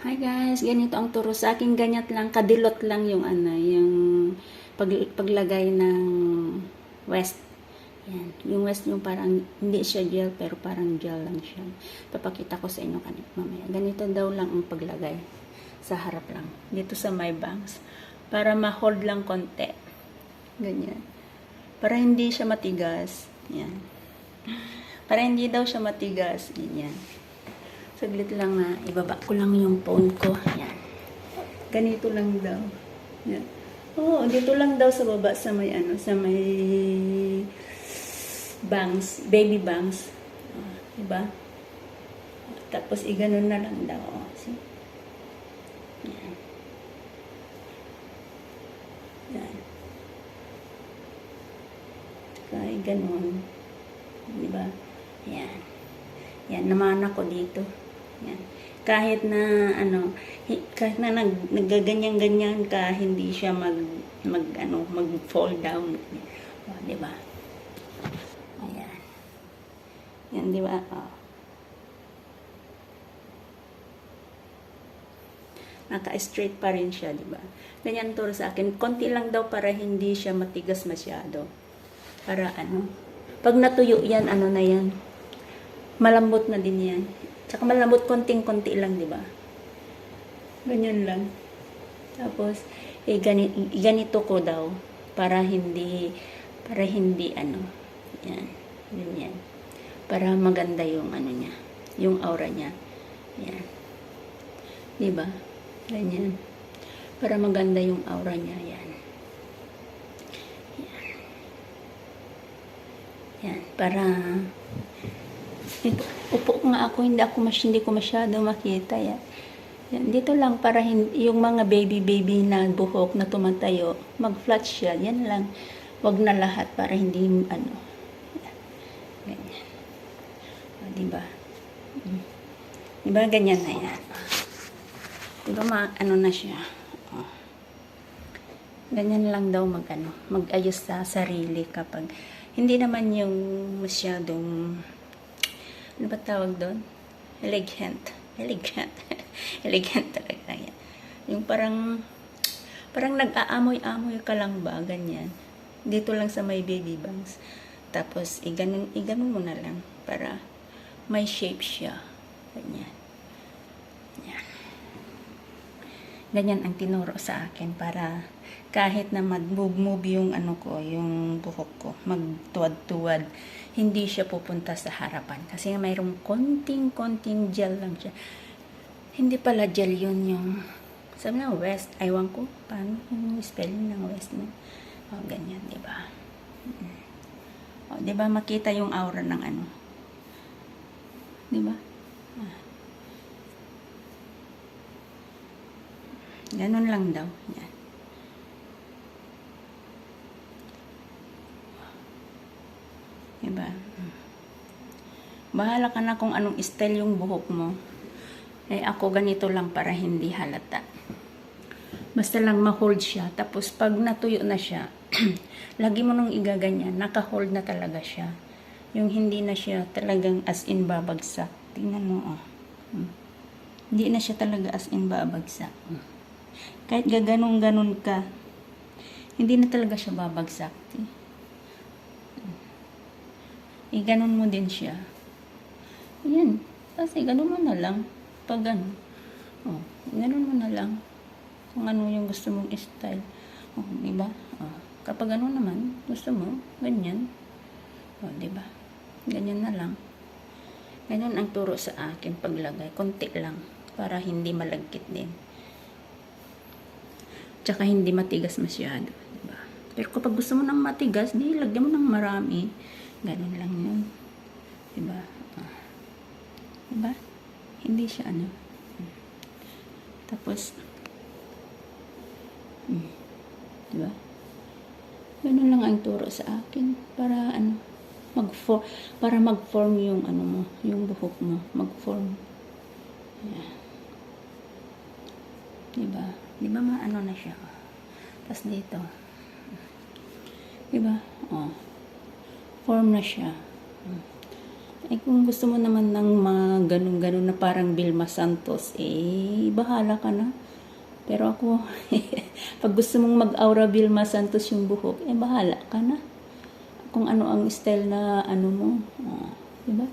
Hi guys, ganito ang turo sa akin, ganyan lang, kadilot lang yung yung paglagay ng west. Yan, yung west yung parang hindi siya gel pero parang gel lang siya. Papakita ko sa inyo kanina mamaya. Ganito daw lang ang paglagay sa harap lang. Dito sa my bangs para ma-hold lang konti. Ganyan. Para hindi siya matigas. Yan. Para hindi daw siya matigas. Ganyan. Saglit lang na ibaba ko lang yung phone ko. Yan. Ganito lang daw. Yan. Oo, dito lang daw sa baba sa may sa may bangs, baby bangs. Diba? Tapos iganon na lang daw. See? Yan. Yan. Kaya ganon. Diba? Yan. Yan, naman ako dito. Yan. Kahit na kahit na naggaganyan-ganyan ka, hindi siya mag fall down. Oh, 'di ba? Ayan. Yan, 'di ba? Oh. Naka-straight pa rin siya, 'di ba? Ganyan turo sa akin. Konti lang daw para hindi siya matigas masyado. Para pag natuyo yan, na yan. Malambot na din yan. Tsaka malambot konting-konti lang, di ba? Ganyan lang. Tapos, ganito ko daw para hindi yan. Ganyan. Para maganda yung niya, yung aura niya. Yan. Di ba? Ganyan. Para maganda yung aura niya, yan. Yan. Yan. Para upo nga ako, hindi ko masyado makita yan. Yan. Dito lang para yung mga baby na buhok na tumatayo, mag-flat siya. Yan lang. Wag na lahat para hindi Yan. Ganyan. O, diba? Diba ganyan na yan? Diba na siya? O. Ganyan lang daw mag-ayos sa sarili kapag hindi naman yung masyadong ano ba tawag doon? Elegant. Elegant talaga yan. Yung parang nag-aamoy-amoy ka lang ba, ganyan. Dito lang sa may baby bangs. Tapos, iganon mo na lang para may shape siya. Ganyan. Yan. Ganyan ang tinuro sa akin para kahit na mag-move yung yung buhok ko, magtuwad-tuwad, hindi siya pupunta sa harapan. Kasi mayroong konting gel lang siya. Hindi pala gel yun yung, sabi na west, aywan ko, paano yung spelling ng west mo? O, ganyan, diba? O, diba makita yung aura ng diba? Ganun lang daw. Yan. Diba? Bahala ka na kung anong style yung buhok mo. Ako ganito lang para hindi halata. Basta lang ma-hold siya. Tapos pag natuyo na siya, lagi mo nung igaganyan, naka-hold na talaga siya. Yung hindi na siya talagang as in babagsak. Tingnan mo, Hindi na siya talaga as in babagsak. Kahit gaganong-ganon ka, hindi na talaga siya babagsak. Ganon mo din siya. Ayan. Kasi ganon mo na lang. Pag ganon mo na lang. Kung ano yung gusto mong style. Diba? Kapag ano naman, gusto mo, ganyan. Diba? Ganyan na lang. Ganyan ang turo sa akin paglagay. Konti lang. Para hindi malagkit din. Tsaka hindi matigas masyado. Diba? Pero kapag gusto mo ng matigas, di lagyan mo ng marami. Ganun lang yun. Diba? Diba? Hindi siya Tapos, diba? Ganun lang ang turo sa akin. Para para mag-form yung mo, yung buhok mo. Mag-form. Ayan. Diba? Diba na siya? Tapos dito. Diba? Form na siya. Eh kung gusto mo naman ng mga ganun-ganun na parang Vilma Santos, eh bahala ka na. Pero ako, pag gusto mong mag-aura Vilma Santos yung buhok, eh bahala ka na. Kung ano ang style na ano mo. Diba?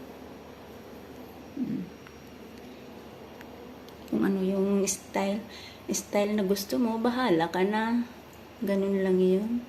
Kung ano yung style na gusto mo, bahala ka na. Ganun lang yun.